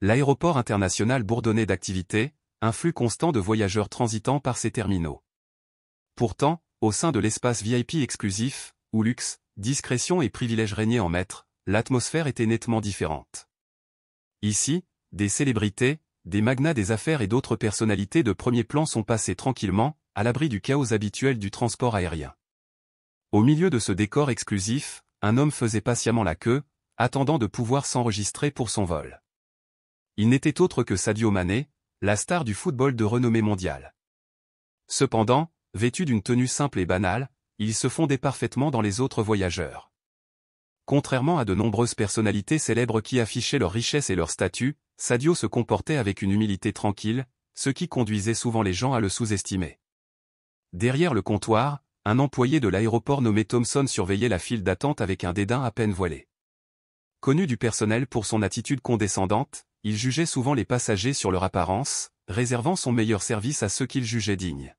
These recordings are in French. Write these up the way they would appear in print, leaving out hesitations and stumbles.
L'aéroport international bourdonnait d'activités, un flux constant de voyageurs transitant par ses terminaux. Pourtant, au sein de l'espace VIP exclusif, où luxe, discrétion et privilèges régnaient en maître, l'atmosphère était nettement différente. Ici, des célébrités, des magnats des affaires et d'autres personnalités de premier plan sont passés tranquillement, à l'abri du chaos habituel du transport aérien. Au milieu de ce décor exclusif, un homme faisait patiemment la queue, attendant de pouvoir s'enregistrer pour son vol. Il n'était autre que Sadio Mané, la star du football de renommée mondiale. Cependant, vêtu d'une tenue simple et banale, il se fondait parfaitement dans les autres voyageurs. Contrairement à de nombreuses personnalités célèbres qui affichaient leur richesse et leur statut, Sadio se comportait avec une humilité tranquille, ce qui conduisait souvent les gens à le sous-estimer. Derrière le comptoir, un employé de l'aéroport nommé Thompson surveillait la file d'attente avec un dédain à peine voilé. Connu du personnel pour son attitude condescendante, il jugeait souvent les passagers sur leur apparence, réservant son meilleur service à ceux qu'il jugeait dignes.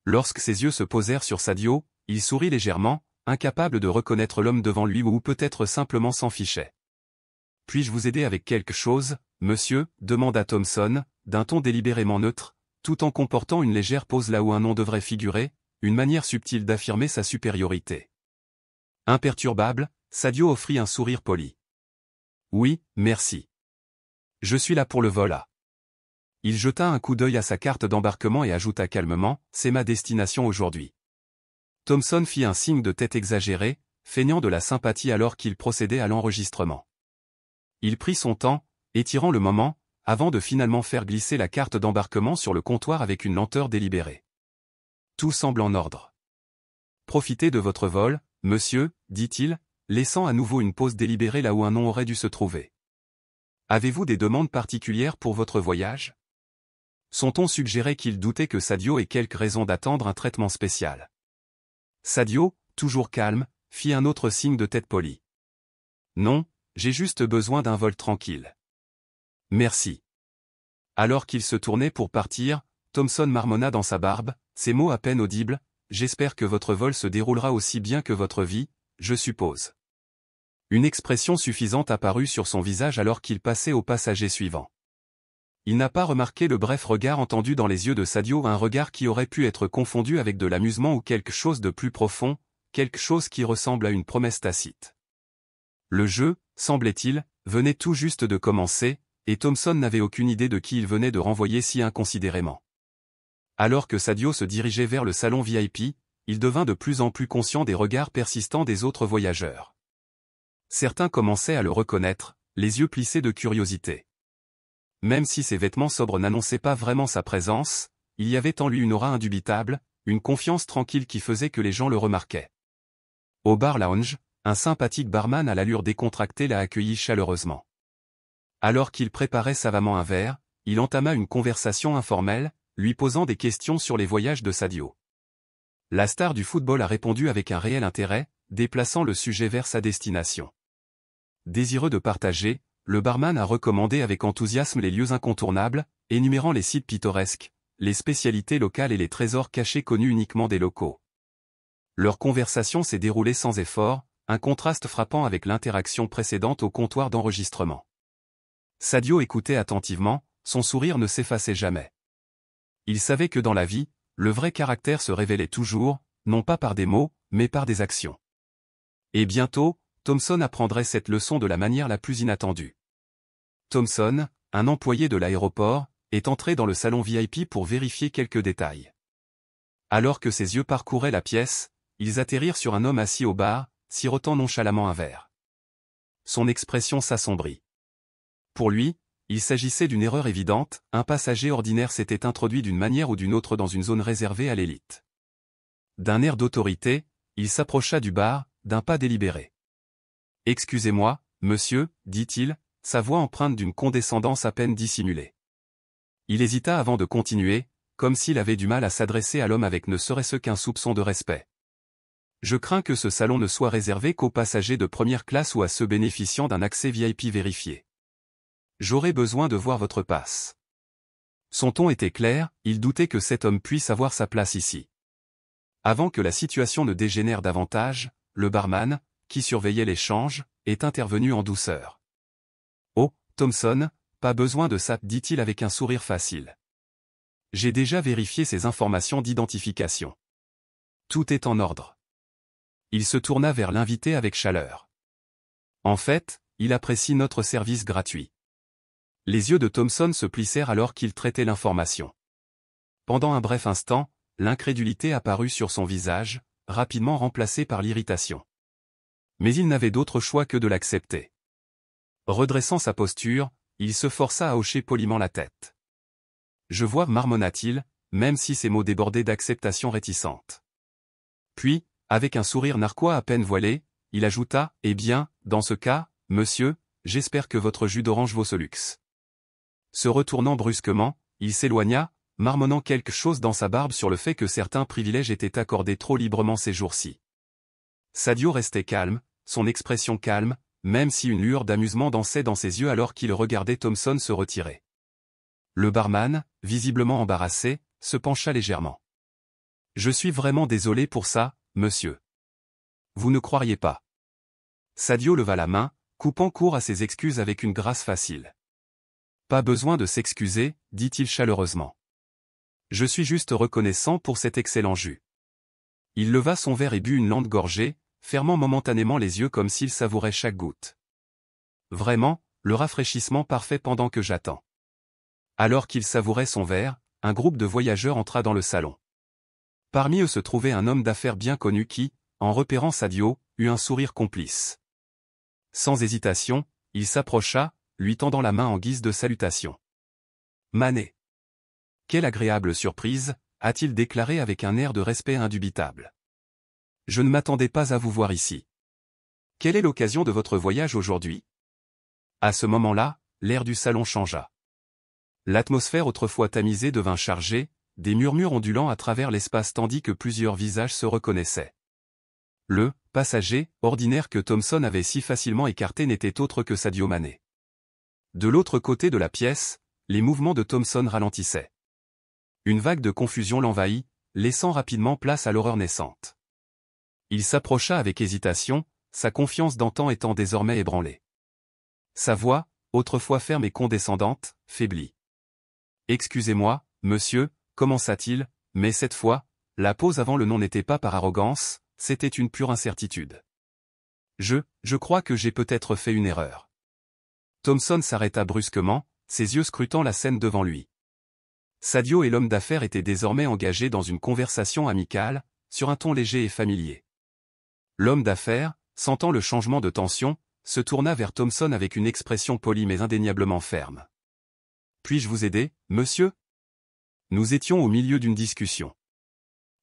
Lorsque ses yeux se posèrent sur Sadio, il sourit légèrement, incapable de reconnaître l'homme devant lui ou peut-être simplement s'en fichait. « Puis-je vous aider avec quelque chose, monsieur » demanda Thompson, d'un ton délibérément neutre, tout en comportant une légère pause là où un nom devrait figurer, une manière subtile d'affirmer sa supériorité. Imperturbable, Sadio offrit un sourire poli. « Oui, merci. Je suis là pour le vol A. » Il jeta un coup d'œil à sa carte d'embarquement et ajouta calmement, « C'est ma destination aujourd'hui. » Thompson fit un signe de tête exagéré, feignant de la sympathie alors qu'il procédait à l'enregistrement. Il prit son temps, étirant le moment, avant de finalement faire glisser la carte d'embarquement sur le comptoir avec une lenteur délibérée. Tout semble en ordre. Profitez de votre vol, monsieur, dit-il, laissant à nouveau une pause délibérée là où un nom aurait dû se trouver. Avez-vous des demandes particulières pour votre voyage ? Son ton suggérait qu'il doutait que Sadio ait quelque raison d'attendre un traitement spécial. Sadio, toujours calme, fit un autre signe de tête poli. Non, j'ai juste besoin d'un vol tranquille. Merci. Alors qu'il se tournait pour partir, Thompson marmonna dans sa barbe, ces mots à peine audibles, « J'espère que votre vol se déroulera aussi bien que votre vie, je suppose. » Une expression suffisante apparut sur son visage alors qu'il passait au passager suivant. Il n'a pas remarqué le bref regard entendu dans les yeux de Sadio, un regard qui aurait pu être confondu avec de l'amusement ou quelque chose de plus profond, quelque chose qui ressemble à une promesse tacite. Le jeu, semblait-il, venait tout juste de commencer, et Thompson n'avait aucune idée de qui il venait de renvoyer si inconsidérément. Alors que Sadio se dirigeait vers le salon VIP, il devint de plus en plus conscient des regards persistants des autres voyageurs. Certains commençaient à le reconnaître, les yeux plissés de curiosité. Même si ses vêtements sobres n'annonçaient pas vraiment sa présence, il y avait en lui une aura indubitable, une confiance tranquille qui faisait que les gens le remarquaient. Au bar lounge, un sympathique barman à l'allure décontractée l'a accueilli chaleureusement. Alors qu'il préparait savamment un verre, il entama une conversation informelle, lui posant des questions sur les voyages de Sadio. La star du football a répondu avec un réel intérêt, déplaçant le sujet vers sa destination. Désireux de partager, le barman a recommandé avec enthousiasme les lieux incontournables, énumérant les sites pittoresques, les spécialités locales et les trésors cachés connus uniquement des locaux. Leur conversation s'est déroulée sans effort, un contraste frappant avec l'interaction précédente au comptoir d'enregistrement. Sadio écoutait attentivement, son sourire ne s'effaçait jamais. Il savait que dans la vie, le vrai caractère se révélait toujours, non pas par des mots, mais par des actions. Et bientôt, Thompson apprendrait cette leçon de la manière la plus inattendue. Thompson, un employé de l'aéroport, est entré dans le salon VIP pour vérifier quelques détails. Alors que ses yeux parcouraient la pièce, ils atterrirent sur un homme assis au bar, sirotant nonchalamment un verre. Son expression s'assombrit. Pour lui, il s'agissait d'une erreur évidente, un passager ordinaire s'était introduit d'une manière ou d'une autre dans une zone réservée à l'élite. D'un air d'autorité, il s'approcha du bar, d'un pas délibéré. « Excusez-moi, monsieur, dit-il, sa voix empreinte d'une condescendance à peine dissimulée. Il hésita avant de continuer, comme s'il avait du mal à s'adresser à l'homme avec ne serait-ce qu'un soupçon de respect. « Je crains que ce salon ne soit réservé qu'aux passagers de première classe ou à ceux bénéficiant d'un accès VIP vérifié. J'aurais besoin de voir votre passe. » Son ton était clair, il doutait que cet homme puisse avoir sa place ici. Avant que la situation ne dégénère davantage, le barman, qui surveillait l'échange, est intervenu en douceur. « Oh, Thompson, pas besoin de ça, dit-il avec un sourire facile. J'ai déjà vérifié ces informations d'identification. Tout est en ordre. Il se tourna vers l'invité avec chaleur. En fait, il apprécie notre service gratuit. Les yeux de Thompson se plissèrent alors qu'il traitait l'information. Pendant un bref instant, l'incrédulité apparut sur son visage, rapidement remplacée par l'irritation. Mais il n'avait d'autre choix que de l'accepter. Redressant sa posture, il se força à hocher poliment la tête. Je vois, marmonna-t-il, même si ses mots débordaient d'acceptation réticente. Puis, avec un sourire narquois à peine voilé, il ajouta, eh bien, dans ce cas, monsieur, j'espère que votre jus d'orange vaut ce luxe. Se retournant brusquement, il s'éloigna, marmonnant quelque chose dans sa barbe sur le fait que certains privilèges étaient accordés trop librement ces jours-ci. Sadio restait calme, son expression calme, même si une lueur d'amusement dansait dans ses yeux alors qu'il regardait Thompson se retirer. Le barman, visiblement embarrassé, se pencha légèrement. « Je suis vraiment désolé pour ça, monsieur. Vous ne croiriez pas. » Sadio leva la main, coupant court à ses excuses avec une grâce facile. « Pas besoin de s'excuser, dit-il chaleureusement. Je suis juste reconnaissant pour cet excellent jus. » Il leva son verre et but une lente gorgée, fermant momentanément les yeux comme s'il savourait chaque goutte. Vraiment, le rafraîchissement parfait pendant que j'attends. Alors qu'il savourait son verre, un groupe de voyageurs entra dans le salon. Parmi eux se trouvait un homme d'affaires bien connu qui, en repérant Sadio, eut un sourire complice. Sans hésitation, il s'approcha, lui tendant la main en guise de salutation. « Manet. Quelle agréable surprise, a-t-il déclaré avec un air de respect indubitable. Je ne m'attendais pas à vous voir ici. Quelle est l'occasion de votre voyage aujourd'hui ? À ce moment-là, l'air du salon changea. L'atmosphère autrefois tamisée devint chargée, des murmures ondulants à travers l'espace tandis que plusieurs visages se reconnaissaient. Le passager ordinaire que Thompson avait si facilement écarté n'était autre que Sadio Mané. De l'autre côté de la pièce, les mouvements de Thompson ralentissaient. Une vague de confusion l'envahit, laissant rapidement place à l'horreur naissante. Il s'approcha avec hésitation, sa confiance d'antan étant désormais ébranlée. Sa voix, autrefois ferme et condescendante, faiblit. « Excusez-moi, monsieur » commença-t-il, mais cette fois, la pause avant le nom n'était pas par arrogance, c'était une pure incertitude. Je crois que j'ai peut-être fait une erreur. Thompson s'arrêta brusquement, ses yeux scrutant la scène devant lui. Sadio et l'homme d'affaires étaient désormais engagés dans une conversation amicale, sur un ton léger et familier. L'homme d'affaires, sentant le changement de tension, se tourna vers Thompson avec une expression polie mais indéniablement ferme. « Puis-je vous aider, monsieur ?» Nous étions au milieu d'une discussion.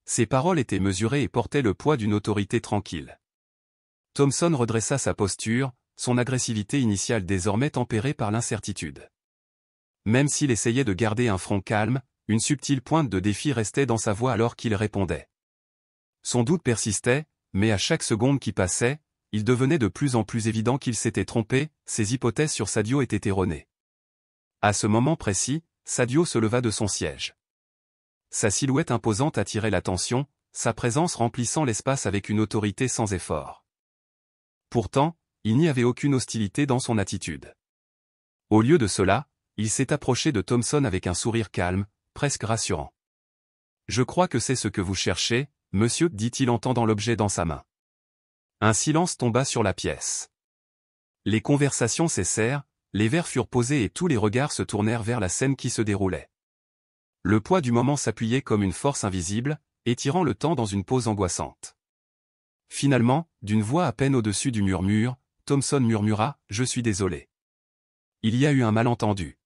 Ses paroles étaient mesurées et portaient le poids d'une autorité tranquille. Thompson redressa sa posture, son agressivité initiale désormais tempérée par l'incertitude. Même s'il essayait de garder un front calme, une subtile pointe de défi restait dans sa voix alors qu'il répondait. Son doute persistait, mais à chaque seconde qui passait, il devenait de plus en plus évident qu'il s'était trompé, ses hypothèses sur Sadio étaient erronées. À ce moment précis, Sadio se leva de son siège. Sa silhouette imposante attirait l'attention, sa présence remplissant l'espace avec une autorité sans effort. Pourtant, il n'y avait aucune hostilité dans son attitude. Au lieu de cela, il s'est approché de Thompson avec un sourire calme, presque rassurant. « Je crois que c'est ce que vous cherchez, monsieur, dit-il en tendant l'objet dans sa main. » Un silence tomba sur la pièce. Les conversations cessèrent, les verres furent posés et tous les regards se tournèrent vers la scène qui se déroulait. Le poids du moment s'appuyait comme une force invisible, étirant le temps dans une pause angoissante. Finalement, d'une voix à peine au-dessus du murmure, Thompson murmura « Je suis désolé. Il y a eu un malentendu. »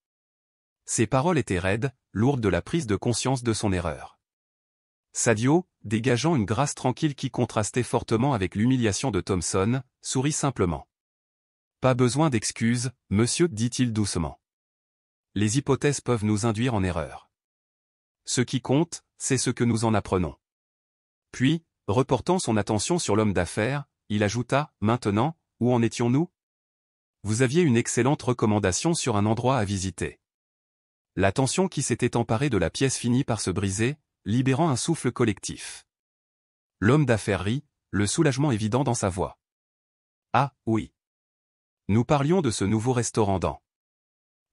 Ses paroles étaient raides, lourdes de la prise de conscience de son erreur. Sadio, dégageant une grâce tranquille qui contrastait fortement avec l'humiliation de Thompson, sourit simplement. « Pas besoin d'excuses, monsieur, dit-il doucement. Les hypothèses peuvent nous induire en erreur. Ce qui compte, c'est ce que nous en apprenons. » Puis, reportant son attention sur l'homme d'affaires, il ajouta, « Maintenant, où en étions-nous ? Vous aviez une excellente recommandation sur un endroit à visiter. » La tension qui s'était emparée de la pièce finit par se briser, libérant un souffle collectif. L'homme d'affaires rit, le soulagement évident dans sa voix. « Ah, oui. Nous parlions de ce nouveau restaurant dans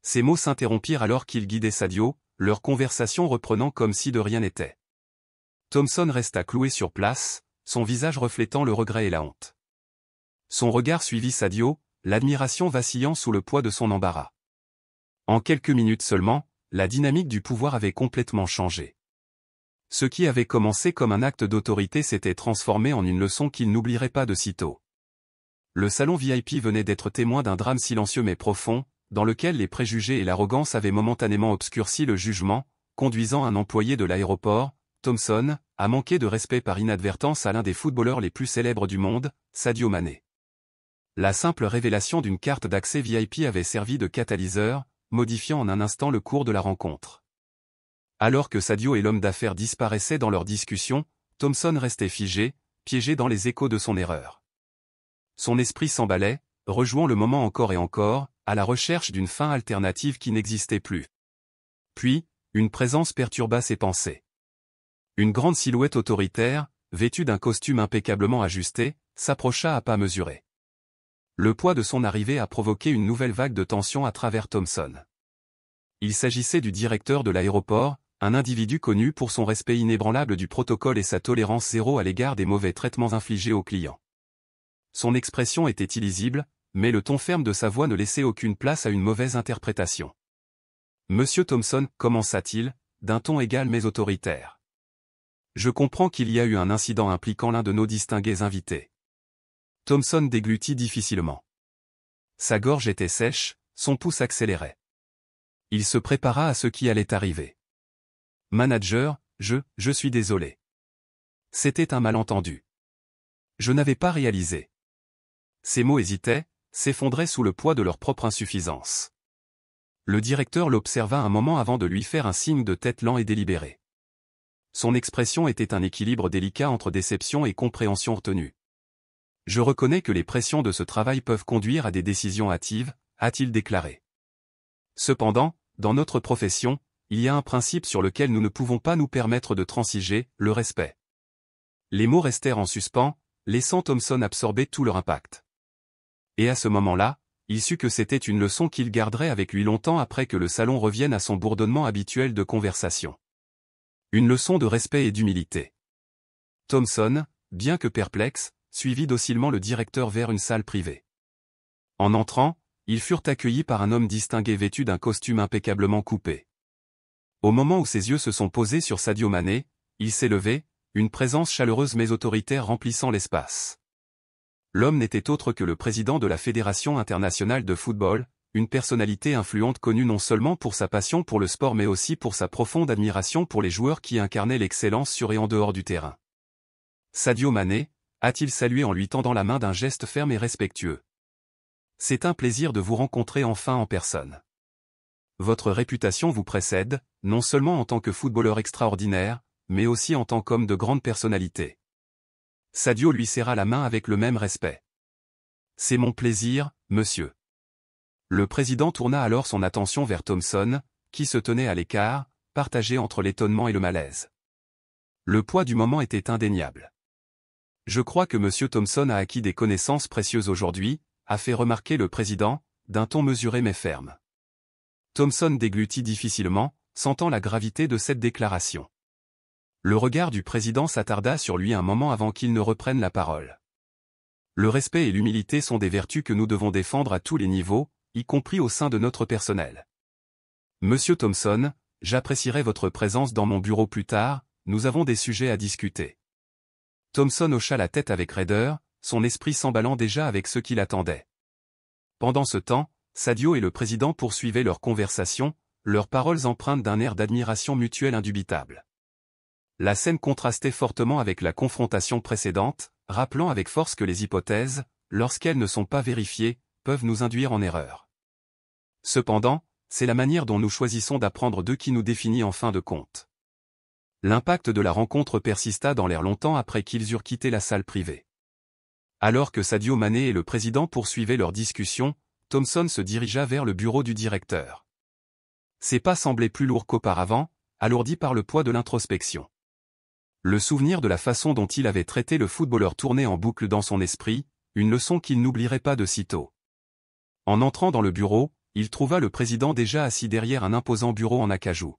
Ces mots s'interrompirent alors qu'il guidait Sadio, leur conversation reprenant comme si de rien n'était. Thompson resta cloué sur place, son visage reflétant le regret et la honte. Son regard suivit Sadio, l'admiration vacillant sous le poids de son embarras. En quelques minutes seulement, la dynamique du pouvoir avait complètement changé. Ce qui avait commencé comme un acte d'autorité s'était transformé en une leçon qu'il n'oublierait pas de sitôt. Le salon VIP venait d'être témoin d'un drame silencieux mais profond, dans lequel les préjugés et l'arrogance avaient momentanément obscurci le jugement, conduisant un employé de l'aéroport, Thompson, à manquer de respect par inadvertance à l'un des footballeurs les plus célèbres du monde, Sadio Mané. La simple révélation d'une carte d'accès VIP avait servi de catalyseur, modifiant en un instant le cours de la rencontre. Alors que Sadio et l'homme d'affaires disparaissaient dans leur discussion, Thompson restait figé, piégé dans les échos de son erreur. Son esprit s'emballait, rejouant le moment encore et encore, à la recherche d'une fin alternative qui n'existait plus. Puis, une présence perturba ses pensées. Une grande silhouette autoritaire, vêtue d'un costume impeccablement ajusté, s'approcha à pas mesurés. Le poids de son arrivée a provoqué une nouvelle vague de tension à travers Thompson. Il s'agissait du directeur de l'aéroport, un individu connu pour son respect inébranlable du protocole et sa tolérance zéro à l'égard des mauvais traitements infligés aux clients. Son expression était illisible, mais le ton ferme de sa voix ne laissait aucune place à une mauvaise interprétation. « Monsieur Thompson, commença-t-il, d'un ton égal mais autoritaire. Je comprends qu'il y a eu un incident impliquant l'un de nos distingués invités. » Thompson déglutit difficilement. Sa gorge était sèche, son pouce accélérait. Il se prépara à ce qui allait arriver. « Manager, je suis désolé. C'était un malentendu. Je n'avais pas réalisé. » Ces mots hésitaient, s'effondraient sous le poids de leur propre insuffisance. Le directeur l'observa un moment avant de lui faire un signe de tête lent et délibéré. Son expression était un équilibre délicat entre déception et compréhension retenue. « Je reconnais que les pressions de ce travail peuvent conduire à des décisions hâtives, a-t-il déclaré. Cependant, dans notre profession, il y a un principe sur lequel nous ne pouvons pas nous permettre de transiger, le respect. » Les mots restèrent en suspens, laissant Thompson absorber tout leur impact. Et à ce moment-là, il sut que c'était une leçon qu'il garderait avec lui longtemps après que le salon revienne à son bourdonnement habituel de conversation. Une leçon de respect et d'humilité. Thompson, bien que perplexe, suivit docilement le directeur vers une salle privée. En entrant, ils furent accueillis par un homme distingué vêtu d'un costume impeccablement coupé. Au moment où ses yeux se sont posés sur Sadio Mané, il s'est levé, une présence chaleureuse mais autoritaire remplissant l'espace. L'homme n'était autre que le président de la Fédération internationale de football, une personnalité influente connue non seulement pour sa passion pour le sport mais aussi pour sa profonde admiration pour les joueurs qui incarnaient l'excellence sur et en dehors du terrain. Sadio Mané, a-t-il salué en lui tendant la main d'un geste ferme et respectueux. C'est un plaisir de vous rencontrer enfin en personne. Votre réputation vous précède, non seulement en tant que footballeur extraordinaire, mais aussi en tant qu'homme de grande personnalité. Sadio lui serra la main avec le même respect. C'est mon plaisir, monsieur. Le président tourna alors son attention vers Thompson, qui se tenait à l'écart, partagé entre l'étonnement et le malaise. Le poids du moment était indéniable. Je crois que monsieur Thompson a acquis des connaissances précieuses aujourd'hui, a fait remarquer le président, d'un ton mesuré mais ferme. Thompson déglutit difficilement, sentant la gravité de cette déclaration. Le regard du président s'attarda sur lui un moment avant qu'il ne reprenne la parole. Le respect et l'humilité sont des vertus que nous devons défendre à tous les niveaux, y compris au sein de notre personnel. Monsieur Thompson, j'apprécierai votre présence dans mon bureau plus tard, nous avons des sujets à discuter. Thompson hocha la tête avec raideur, son esprit s'emballant déjà avec ce qui l'attendait. Pendant ce temps, Sadio et le président poursuivaient leur conversation, leurs paroles empreintes d'un air d'admiration mutuelle indubitable. La scène contrastait fortement avec la confrontation précédente, rappelant avec force que les hypothèses, lorsqu'elles ne sont pas vérifiées, peuvent nous induire en erreur. Cependant, c'est la manière dont nous choisissons d'apprendre d'eux qui nous définit en fin de compte. L'impact de la rencontre persista dans l'air longtemps après qu'ils eurent quitté la salle privée. Alors que Sadio Mané et le président poursuivaient leur discussion, Thompson se dirigea vers le bureau du directeur. Ses pas semblaient plus lourds qu'auparavant, alourdis par le poids de l'introspection. Le souvenir de la façon dont il avait traité le footballeur tournait en boucle dans son esprit, une leçon qu'il n'oublierait pas de sitôt. En entrant dans le bureau, il trouva le président déjà assis derrière un imposant bureau en acajou.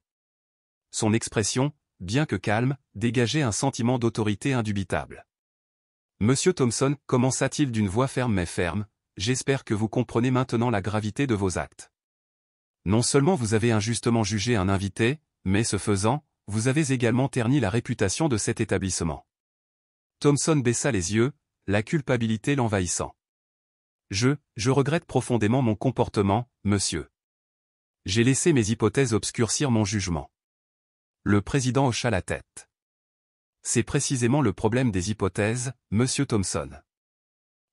Son expression, bien que calme, dégageait un sentiment d'autorité indubitable. « Monsieur Thomson, commença-t-il d'une voix ferme mais ferme, j'espère que vous comprenez maintenant la gravité de vos actes. Non seulement vous avez injustement jugé un invité, mais ce faisant, vous avez également terni la réputation de cet établissement. » Thomson baissa les yeux, la culpabilité l'envahissant. « Je regrette profondément mon comportement, monsieur. J'ai laissé mes hypothèses obscurcir mon jugement. » Le président hocha la tête. « C'est précisément le problème des hypothèses, monsieur Thomson.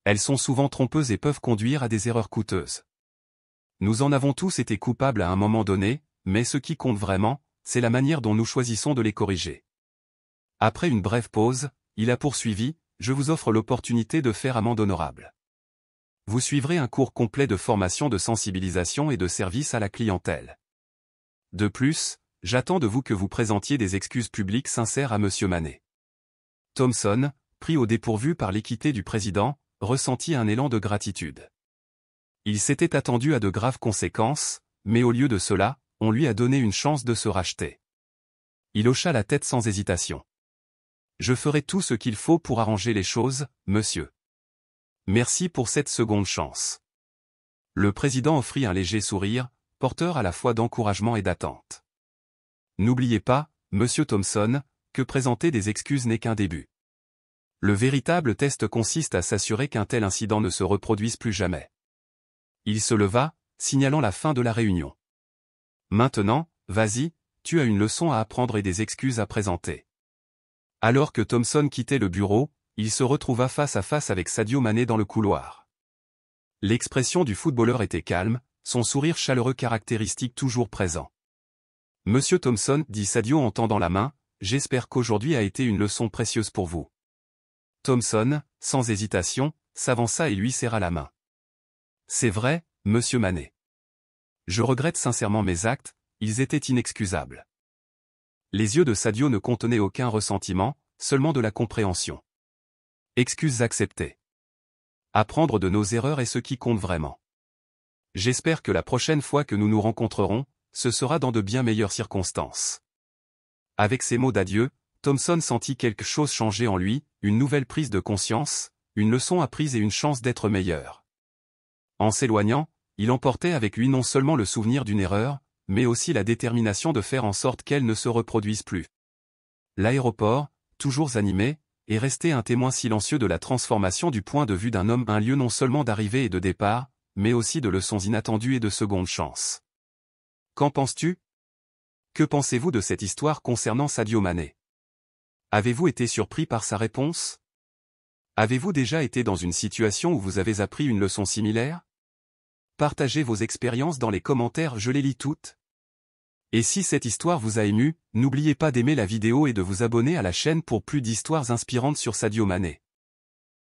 Elles sont souvent trompeuses et peuvent conduire à des erreurs coûteuses. Nous en avons tous été coupables à un moment donné, mais ce qui compte vraiment, c'est la manière dont nous choisissons de les corriger. » Après une brève pause, il a poursuivi, « Je vous offre l'opportunité de faire amende honorable. Vous suivrez un cours complet de formation de sensibilisation et de service à la clientèle. De plus, j'attends de vous que vous présentiez des excuses publiques sincères à monsieur Manet. » Thomson, pris au dépourvu par l'équité du président, ressentit un élan de gratitude. Il s'était attendu à de graves conséquences, mais au lieu de cela, on lui a donné une chance de se racheter. Il hocha la tête sans hésitation. « Je ferai tout ce qu'il faut pour arranger les choses, monsieur. Merci pour cette seconde chance. » Le président offrit un léger sourire, porteur à la fois d'encouragement et d'attente. « N'oubliez pas, monsieur Thomson, que présenter des excuses n'est qu'un début. Le véritable test consiste à s'assurer qu'un tel incident ne se reproduise plus jamais. » Il se leva, signalant la fin de la réunion. « Maintenant, vas-y, tu as une leçon à apprendre et des excuses à présenter. » Alors que Thomson quittait le bureau, il se retrouva face à face avec Sadio Mané dans le couloir. L'expression du footballeur était calme, son sourire chaleureux caractéristique toujours présent. « Monsieur Thomson, dit Sadio en tendant la main, j'espère qu'aujourd'hui a été une leçon précieuse pour vous. » Thomson, sans hésitation, s'avança et lui serra la main. « C'est vrai, monsieur Manet. Je regrette sincèrement mes actes, ils étaient inexcusables. » Les yeux de Sadio ne contenaient aucun ressentiment, seulement de la compréhension. « Excuses acceptées. Apprendre de nos erreurs est ce qui compte vraiment. J'espère que la prochaine fois que nous nous rencontrerons, ce sera dans de bien meilleures circonstances. » Avec ces mots d'adieu, Thomson sentit quelque chose changer en lui, une nouvelle prise de conscience, une leçon apprise et une chance d'être meilleur. En s'éloignant, il emportait avec lui non seulement le souvenir d'une erreur, mais aussi la détermination de faire en sorte qu'elle ne se reproduise plus. L'aéroport, toujours animé, est resté un témoin silencieux de la transformation du point de vue d'un homme, un lieu non seulement d'arrivée et de départ, mais aussi de leçons inattendues et de secondes chances. Qu'en penses-tu? Que pensez-vous de cette histoire concernant Sadio Mané? Avez-vous été surpris par sa réponse? Avez-vous déjà été dans une situation où vous avez appris une leçon similaire? Partagez vos expériences dans les commentaires, je les lis toutes. Et si cette histoire vous a ému, n'oubliez pas d'aimer la vidéo et de vous abonner à la chaîne pour plus d'histoires inspirantes sur Sadio Mané.